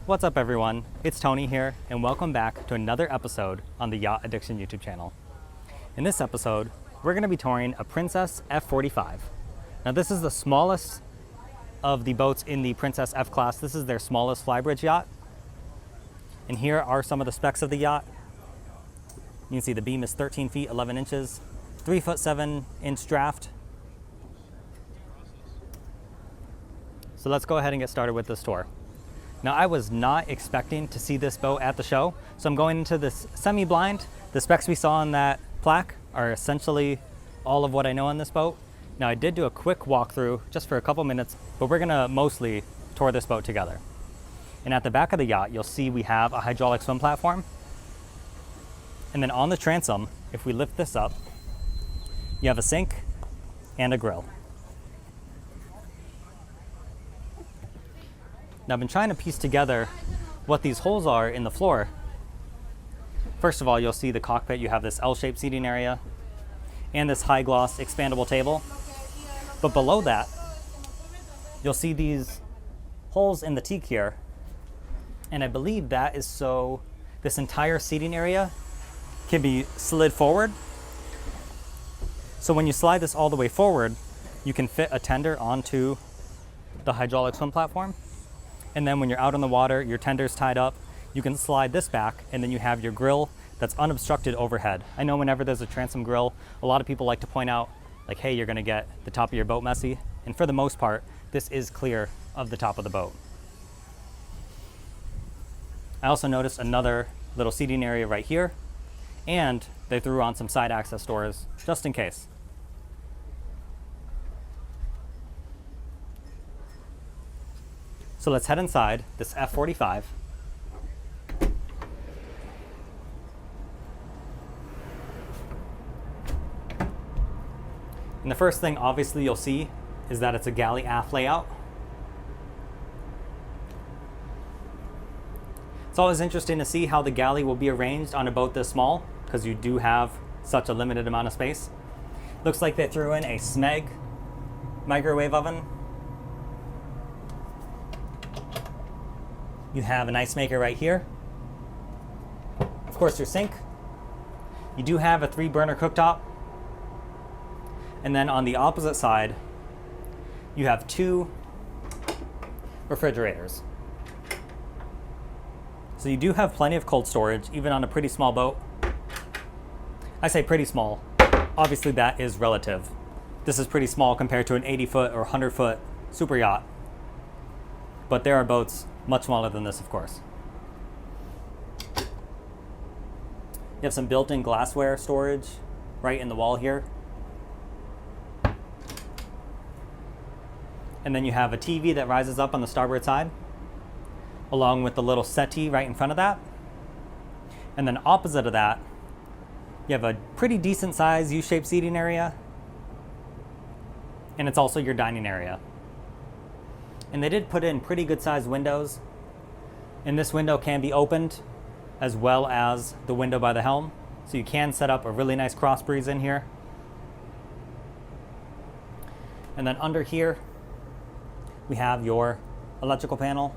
What's up everyone, it's Tony here and welcome back to another episode on the Yacht Addiction YouTube channel. In this episode, we're going to be touring a Princess F45. Now this is the smallest of the boats in the Princess F class. This is their smallest flybridge yacht. And here are some of the specs of the yacht. You can see the beam is 13 feet 11 inches, 3 foot 7 inch draft. So let's go ahead and get started with this tour. Now I was not expecting to see this boat at the show, so I'm going into this semi-blind. The specs we saw on that plaque are essentially all of what I know on this boat. Now I did do a quick walkthrough just for a couple minutes, but we're gonna mostly tour this boat together. And at the back of the yacht, you'll see we have a hydraulic swim platform. And then on the transom, if we lift this up, you have a sink and a grill. Now I've been trying to piece together what these holes are in the floor. First of all, you'll see the cockpit. You have this L-shaped seating area and this high gloss expandable table. But below that, you'll see these holes in the teak here. And I believe that is so this entire seating area can be slid forward. So when you slide this all the way forward, you can fit a tender onto the hydraulic swim platform. And then when you're out on the water, your tender's tied up, you can slide this back and then you have your grill that's unobstructed overhead. I know whenever there's a transom grill, a lot of people like to point out like, hey, you're gonna get the top of your boat messy. And for the most part, this is clear of the top of the boat. I also noticed another little seating area right here, and they threw on some side access doors just in case. So let's head inside this F45. And the first thing obviously you'll see is that it's a galley aft layout. It's always interesting to see how the galley will be arranged on a boat this small because you do have such a limited amount of space. Looks like they threw in a Smeg microwave oven. You have an ice maker right here. Of course, your sink. You do have a 3-burner cooktop. And then on the opposite side, you have 2 refrigerators. So you do have plenty of cold storage, even on a pretty small boat. I say pretty small. Obviously, that is relative. This is pretty small compared to an 80-foot or 100-foot super yacht. But there are boats much smaller than this, of course. You have some built-in glassware storage right in the wall here. And then you have a TV that rises up on the starboard side, along with the little settee right in front of that. And then opposite of that, you have a pretty decent size U-shaped seating area. And it's also your dining area. And they did put in pretty good sized windows. And this window can be opened as well as the window by the helm. So you can set up a really nice cross breeze in here. And then under here, we have your electrical panel.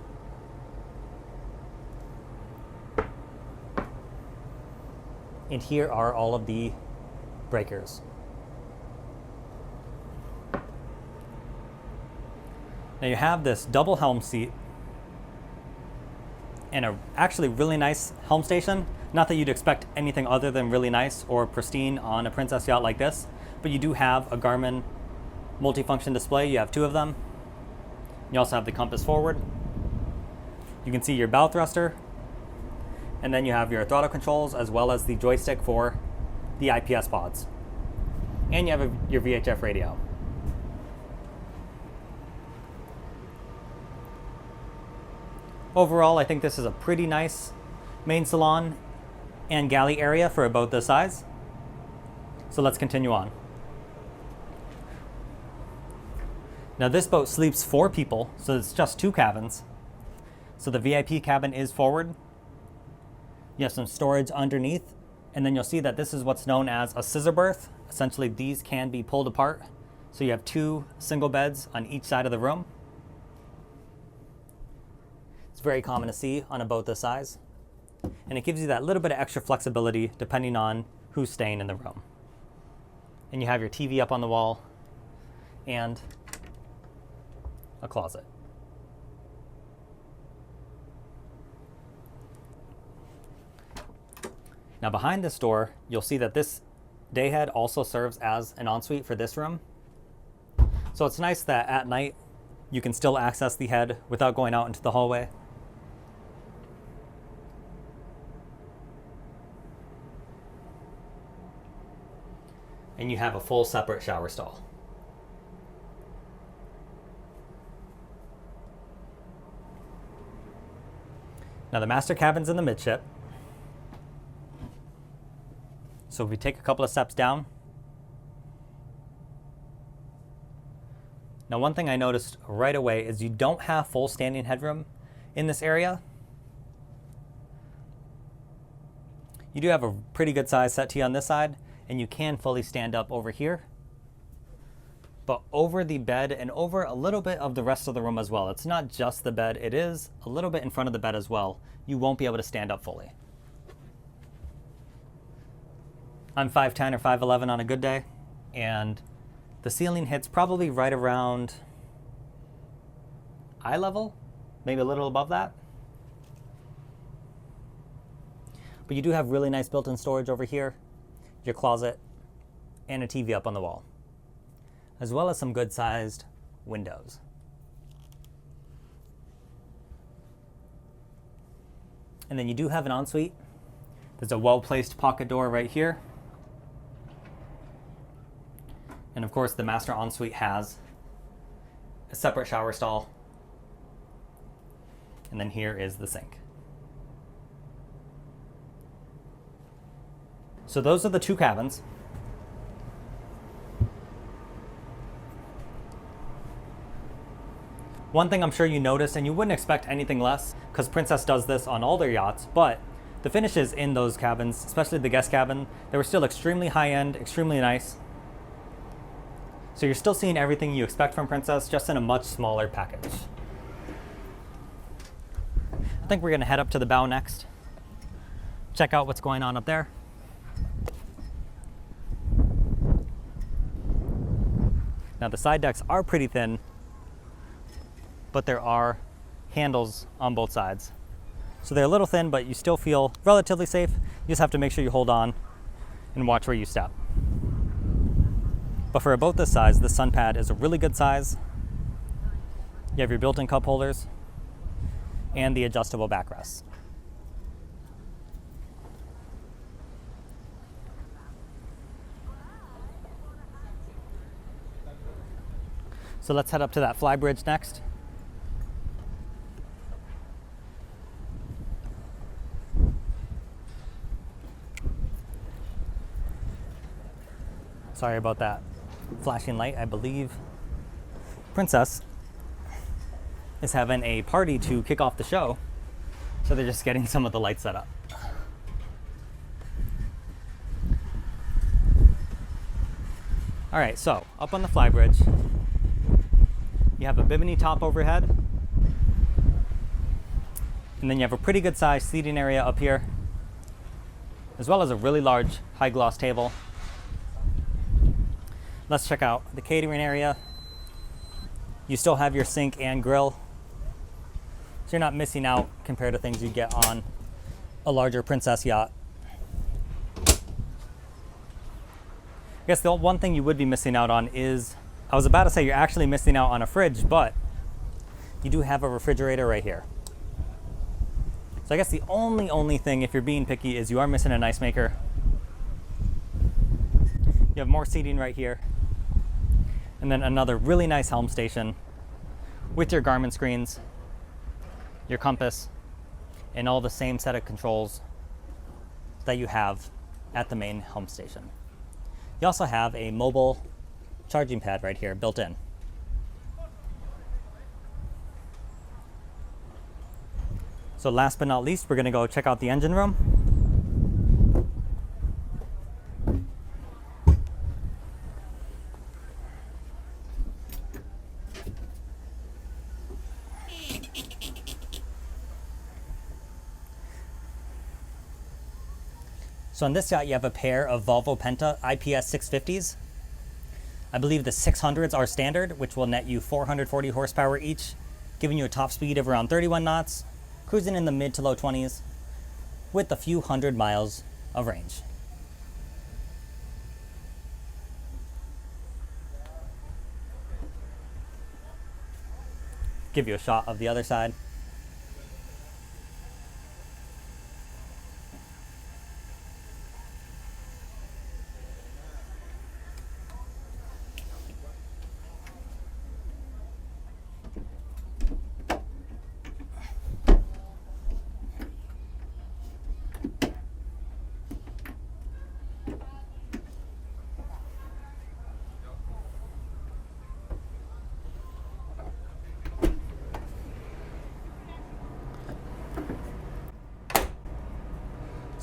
And here are all of the breakers. Now you have this double helm seat and a actually really nice helm station. Not that you'd expect anything other than really nice or pristine on a Princess yacht like this, but you do have a Garmin multifunction display. You have 2 of them. You also have the compass forward. You can see your bow thruster, and then you have your throttle controls as well as the joystick for the IPS pods. And you have your VHF radio. Overall, I think this is a pretty nice main salon and galley area for a boat this size. So let's continue on. Now this boat sleeps 4 people, so it's just 2 cabins. So the VIP cabin is forward. You have some storage underneath, and then you'll see that this is what's known as a scissor berth. Essentially, these can be pulled apart. So you have 2 single beds on each side of the room. very common to see on a boat this size. And it gives you that little bit of extra flexibility depending on who's staying in the room. And you have your TV up on the wall and a closet. Now behind this door, you'll see that this dayhead also serves as an ensuite for this room. So it's nice that at night you can still access the head without going out into the hallway. And you have a full separate shower stall. Now the master cabin's in the midship. So if we take a couple of steps down. Now one thing I noticed right away is you don't have full standing headroom in this area. You do have a pretty good size settee on this side, and you can fully stand up over here. But over the bed and over a little bit of the rest of the room as well. It's not just the bed, it is a little bit in front of the bed as well. You won't be able to stand up fully. I'm 5'10" or 5'11" on a good day, and the ceiling hits probably right around eye level, maybe a little above that. But you do have really nice built-in storage over here, your closet, and a TV up on the wall, as well as some good-sized windows. And then you do have an ensuite. There's a well-placed pocket door right here. And of course, the master ensuite has a separate shower stall. And then here is the sink. So those are the two cabins. One thing I'm sure you noticed, and you wouldn't expect anything less, because Princess does this on all their yachts, but the finishes in those cabins, especially the guest cabin, they were still extremely high-end, extremely nice. So you're still seeing everything you expect from Princess, just in a much smaller package. I think we're gonna head up to the bow next. Check out what's going on up there. Now the side decks are pretty thin, but there are handles on both sides. So they're a little thin, but you still feel relatively safe. You just have to make sure you hold on and watch where you step. But for a boat this size, the sun pad is a really good size. You have your built-in cup holders and the adjustable backrests. So let's head up to that flybridge next. Sorry about that flashing light. I believe Princess is having a party to kick off the show, so they're just getting some of the lights set up. All right, so up on the flybridge, you have a bimini top overhead, and then you have a pretty good sized seating area up here, as well as a really large high gloss table. Let's check out the catering area. You still have your sink and grill, so you're not missing out compared to things you get on a larger Princess yacht. I guess the one thing you would be missing out on is, I was about to say you're actually missing out on a fridge, but you do have a refrigerator right here. So I guess the only thing, if you're being picky, is you are missing an ice maker. You have more seating right here. And then another really nice helm station with your Garmin screens, your compass, and all the same set of controls that you have at the main helm station. You also have a mobile charging pad right here built in. So last but not least, we're going to go check out the engine room. So on this yacht, you have a pair of Volvo Penta IPS 650s. I believe the 600s are standard, which will net you 440 horsepower each, giving you a top speed of around 31 knots, cruising in the mid to low 20s, with a few hundred miles of range. Give you a shot of the other side.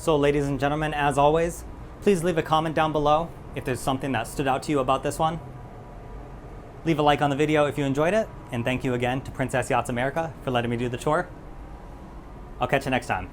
So ladies and gentlemen, as always, please leave a comment down below if there's something that stood out to you about this one. Leave a like on the video if you enjoyed it, and thank you again to Princess Yachts America for letting me do the tour. I'll catch you next time.